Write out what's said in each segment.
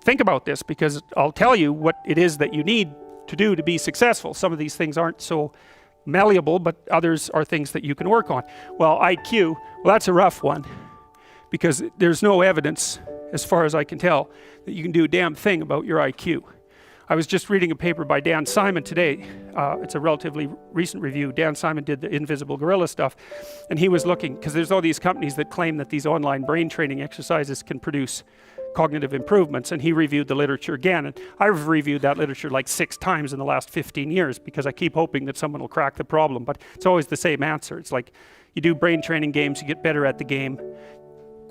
think about this, because I'll tell you what it is that you need to do to be successful. Some of these things aren't so malleable, but others are things that you can work on. Well, IQ, well, that's a rough one, because there's no evidence, as far as I can tell, that you can do a damn thing about your IQ. I was just reading a paper by Dan Simon today. It's a relatively recent review. Dan Simon did the invisible gorilla stuff, and he was looking, because there's all these companies that claim that these online brain training exercises can produce cognitive improvements, and he reviewed the literature again, and I've reviewed that literature like 6 times in the last 15 years, because I keep hoping that someone will crack the problem, but it's always the same answer. It's like, you do brain training games, you get better at the game,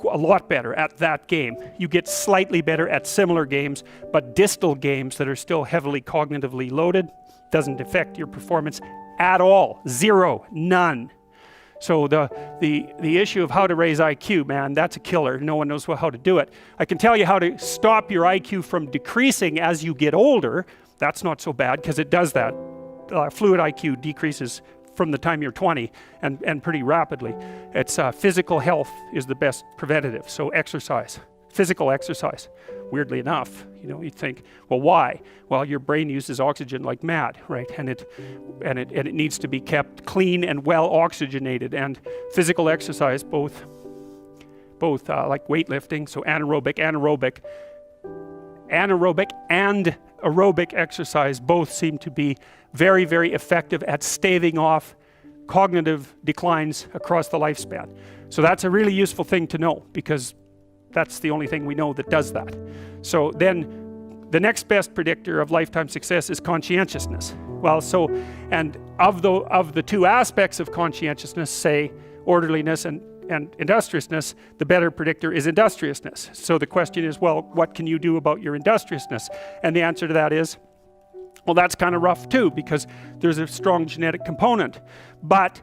a lot better at that game. You get slightly better at similar games, but distal games that are still heavily cognitively loaded doesn't affect your performance at all. Zero, none. So the issue of how to raise IQ, man, that's a killer. No one knows how to do it. I can tell you how to stop your IQ from decreasing as you get older. That's not so bad, because it does that. Fluid IQ decreases from the time you're 20 and pretty rapidly. It's physical health is the best preventative. So exercise, physical exercise. Weirdly enough, you know, you'd think, well, why? Well, your brain uses oxygen like mad, right? And it needs to be kept clean and well oxygenated. And physical exercise, both like weightlifting, so anaerobic and aerobic exercise both seem to be very, very effective at staving off cognitive declines across the lifespan. So that's a really useful thing to know, because that's the only thing we know that does that. So then the next best predictor of lifetime success is conscientiousness. Well, so, and of the 2 aspects of conscientiousness, say orderliness and industriousness, the better predictor is industriousness. So the question is, well, what can you do about your industriousness? And the answer to that is, well, that's kind of rough too, because there's a strong genetic component. But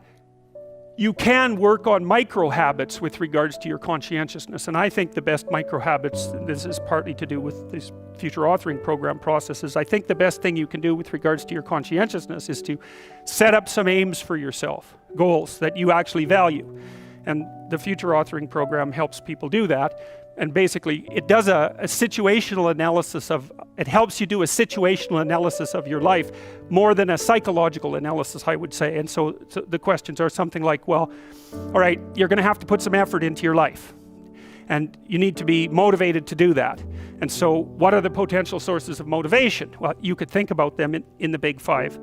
you can work on micro habits with regards to your conscientiousness. And I think the best micro habits, this is partly to do with this future authoring program processes, I think the best thing you can do with regards to your conscientiousness is to set up some aims for yourself, goals that you actually value. And the future authoring program helps people do that. And basically, it does a situational analysis it helps you do a situational analysis of your life more than a psychological analysis, I would say. And so the questions are something like, well, all right, you're going to have to put some effort into your life. And you need to be motivated to do that. And so what are the potential sources of motivation? Well, you could think about them in the big 5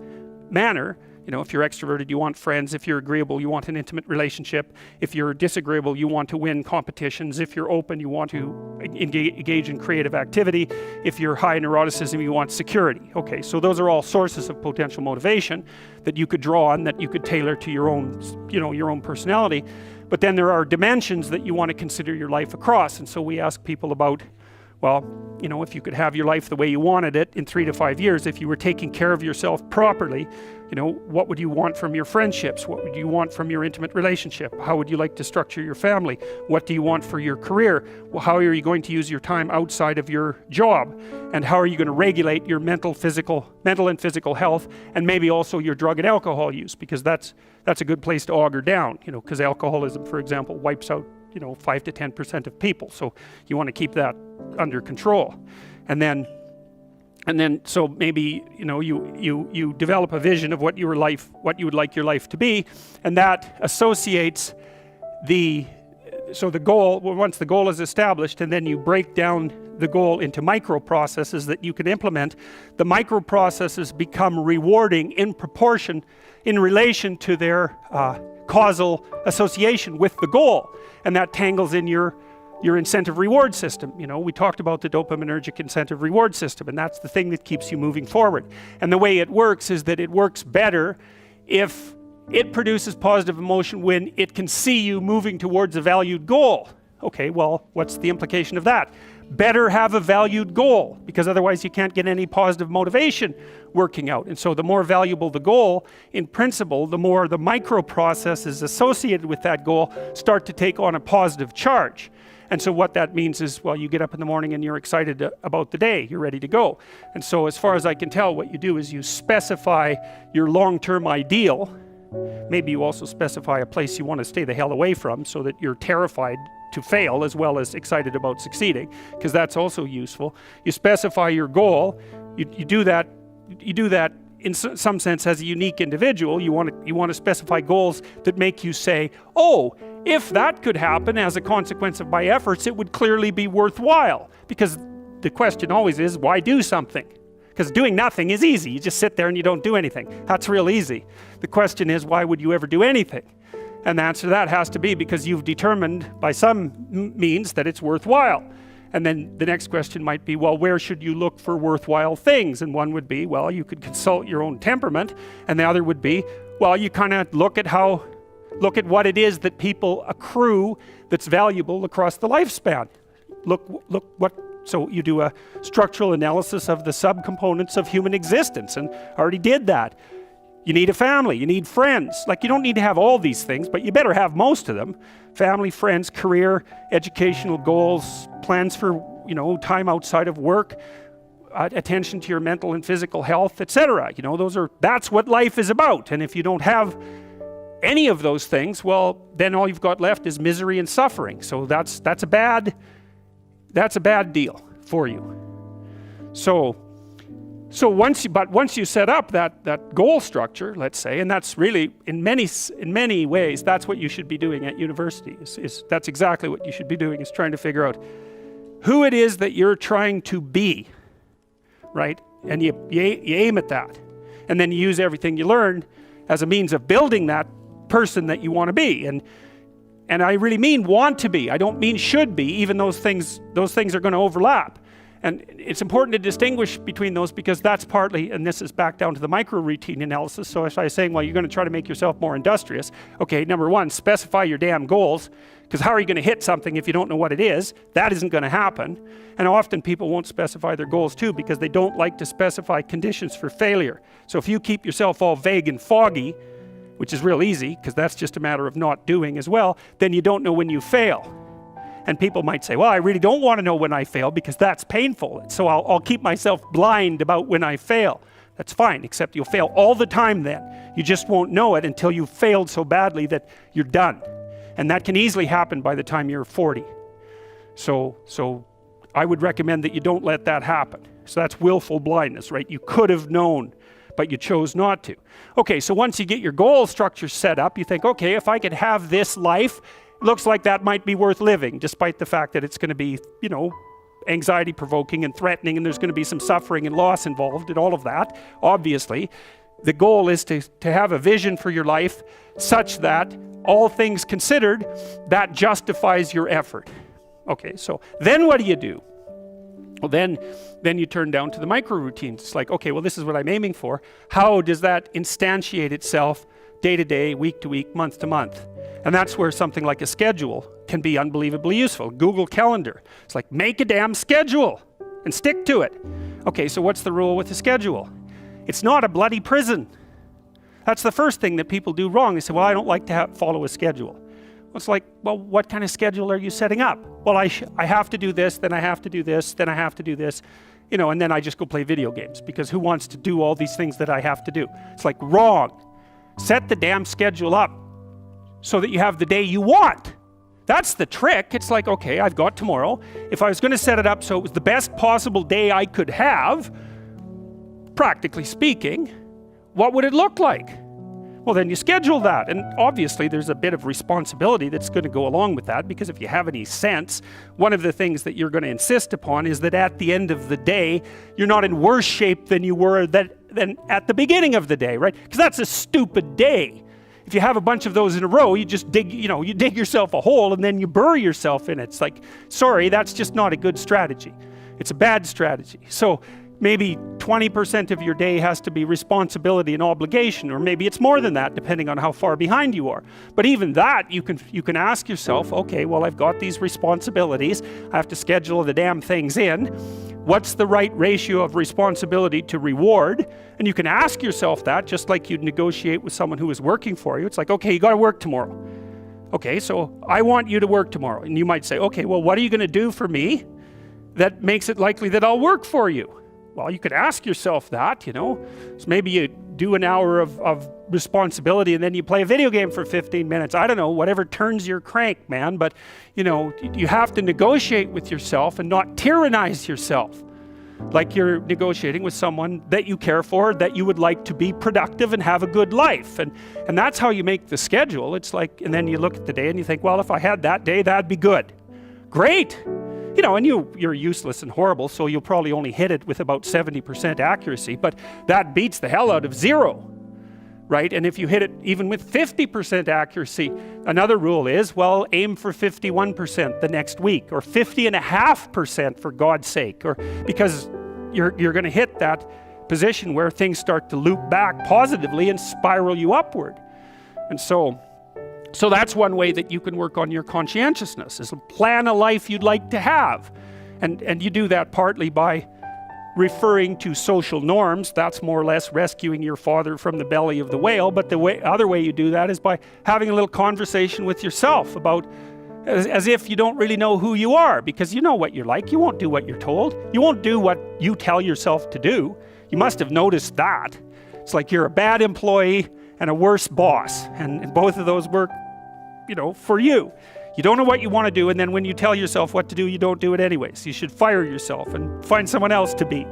manner. You know, if you're extroverted, you want friends. If you're agreeable, you want an intimate relationship. If you're disagreeable, you want to win competitions. If you're open, you want to engage in creative activity. If you're high in neuroticism, you want security. Okay, so those are all sources of potential motivation that you could draw on, that you could tailor to your own, you know, your own personality. But then there are dimensions that you want to consider your life across. And so we ask people about, well, you know, if you could have your life the way you wanted it in 3 to 5 years, if you were taking care of yourself properly, you know, what would you want from your friendships? What would you want from your intimate relationship? How would you like to structure your family? What do you want for your career? Well, how are you going to use your time outside of your job? And how are you going to regulate your mental and physical health, and maybe also your drug and alcohol use? Because that's a good place to auger down, you know, because alcoholism, for example, wipes out, you know, 5 to 10% of people. So you want to keep that under control. And then so maybe, you know, you develop a vision of what you would like your life to be, and that associates the goal. Well, once the goal is established, and then you break down the goal into micro processes that you can implement. The micro processes become rewarding in proportion, in relation to their causal association with the goal, and that tangles in your incentive reward system. You know, we talked about the dopaminergic incentive reward system, and that's the thing that keeps you moving forward. And the way it works is that it works better if it produces positive emotion when it can see you moving towards a valued goal. Okay, well, what's the implication of that? Better have a valued goal, because otherwise you can't get any positive motivation working out. And so the more valuable the goal, in principle, the more the micro processes associated with that goal start to take on a positive charge. And so what that means is, well, you get up in the morning and you're excited about the day, you're ready to go. And so as far as I can tell, what you do is you specify your long-term ideal, Maybe you also specify a place you want to stay the hell away from so that you're terrified to fail as well as excited about succeeding, because that's also useful. You specify your goal. You do that in some sense as a unique individual. You want to specify goals that make you say, oh, if that could happen as a consequence of my efforts, it would clearly be worthwhile. Because the question always is, why do something? Because doing nothing is easy. You just sit there and you don't do anything. That's real easy. The question is, why would you ever do anything? And the answer to that has to be because you've determined by some means that it's worthwhile. And then the next question might be, well, where should you look for worthwhile things? And one would be, well, you could consult your own temperament. And the other would be, well, you kind of look at what it is that people accrue that's valuable across the lifespan. So you do a structural analysis of the subcomponents of human existence, and I already did that. You need a family, you need friends. Like, you don't need to have all these things, but you better have most of them. Family, friends, career, educational goals, plans for, time outside of work, attention to your mental and physical health, etc. That's what life is about. And if you don't have any of those things, well, then all you've got left is misery and suffering. So that's a bad deal for you. So once you set up that goal structure, let's say, and that's really in many ways that's what you should be doing at university. That's exactly what you should be doing, is trying to figure out who it is that you're trying to be, right? And you aim at that, and then you use everything you learn as a means of building that person that you want to be. And I really mean want to be. I don't mean should be. Even those things are going to overlap. And it's important to distinguish between those, because that's partly, and this is back down to the micro-routine analysis. So if I was saying, well, you're going to try to make yourself more industrious. Okay, number one, specify your damn goals, because how are you going to hit something if you don't know what it is? That isn't going to happen. And often people won't specify their goals too, because they don't like to specify conditions for failure. So if you keep yourself all vague and foggy, which is real easy, because that's just a matter of not doing as well, then you don't know when you fail. And people might say, well, I really don't want to know when I fail because that's painful. So I'll keep myself blind about when I fail. That's fine, except you'll fail all the time then. You just won't know it until you've failed so badly that you're done. And that can easily happen by the time you're 40. So I would recommend that you don't let that happen. So that's willful blindness, right? You could have known, but you chose not to. Okay, so once you get your goal structure set up, you think, okay, if I could have this life, looks like that might be worth living, despite the fact that it's going to be, anxiety provoking and threatening, and there's going to be some suffering and loss involved and all of that. Obviously, the goal is to have a vision for your life such that, all things considered, that justifies your effort. Okay, so then what do you do? Well, then you turn down to the micro routines. It's like, okay, well, this is what I'm aiming for. How does that instantiate itself day to day, week to week, month to month? And that's where something like a schedule can be unbelievably useful. Google Calendar. It's like, make a damn schedule and stick to it. Okay, so what's the rule with the schedule? It's not a bloody prison. That's the first thing that people do wrong. They say, well, I don't like to follow a schedule. Well, it's like, well, what kind of schedule are you setting up? Well, I have to do this, then I have to do this, then I have to do this, and then I just go play video games, because who wants to do all these things that I have to do? It's like, wrong. Set the damn schedule up so that you have the day you want. That's the trick. It's like, okay, I've got tomorrow. If I was going to set it up so it was the best possible day I could have, practically speaking, what would it look like? Well, then you schedule that. And obviously there's a bit of responsibility that's going to go along with that, because if you have any sense, one of the things that you're going to insist upon is that at the end of the day, you're not in worse shape than you were than at the beginning of the day, right? Because that's a stupid day. If you have a bunch of those in a row, you just dig yourself a hole and then you bury yourself in it. It's like, sorry, that's just not a good strategy. It's a bad strategy. So maybe 20% of your day has to be responsibility and obligation, or maybe it's more than that, depending on how far behind you are. But even that, you can ask yourself, okay, well, I've got these responsibilities. I have to schedule the damn things in. What's the right ratio of responsibility to reward? And you can ask yourself that, just like you'd negotiate with someone who is working for you. It's like, okay, you got to work tomorrow. Okay, so I want you to work tomorrow. And you might say, okay, well, what are you going to do for me that makes it likely that I'll work for you? Well, you could ask yourself that, you know. So maybe you do an hour of responsibility and then you play a video game for 15 minutes. I don't know, whatever turns your crank, man. But, you know, you have to negotiate with yourself and not tyrannize yourself. Like you're negotiating with someone that you care for, that you would like to be productive and have a good life. And that's how you make the schedule. It's like, and then you look at the day and you think, well, if I had that day, that'd be good. Great. You know, and you're useless and horrible, so you'll probably only hit it with about 70% accuracy, but that beats the hell out of 0, right? And if you hit it even with 50% accuracy, another rule is, well, aim for 51% the next week, or 50.5% for God's sake, or because you're going to hit that position where things start to loop back positively and spiral you upward. And so that's one way that you can work on your conscientiousness, is plan a life you'd like to have. And you do that partly by referring to social norms. That's more or less rescuing your father from the belly of the whale. But the other way you do that is by having a little conversation with yourself about, as if you don't really know who you are, because you know what you're like. You won't do what you're told. You won't do what you tell yourself to do. You must have noticed that. It's like you're a bad employee and a worse boss, and both of those work, you know, for you. You don't know what you want to do, and then when you tell yourself what to do, you don't do it anyways. You should fire yourself and find someone else to be.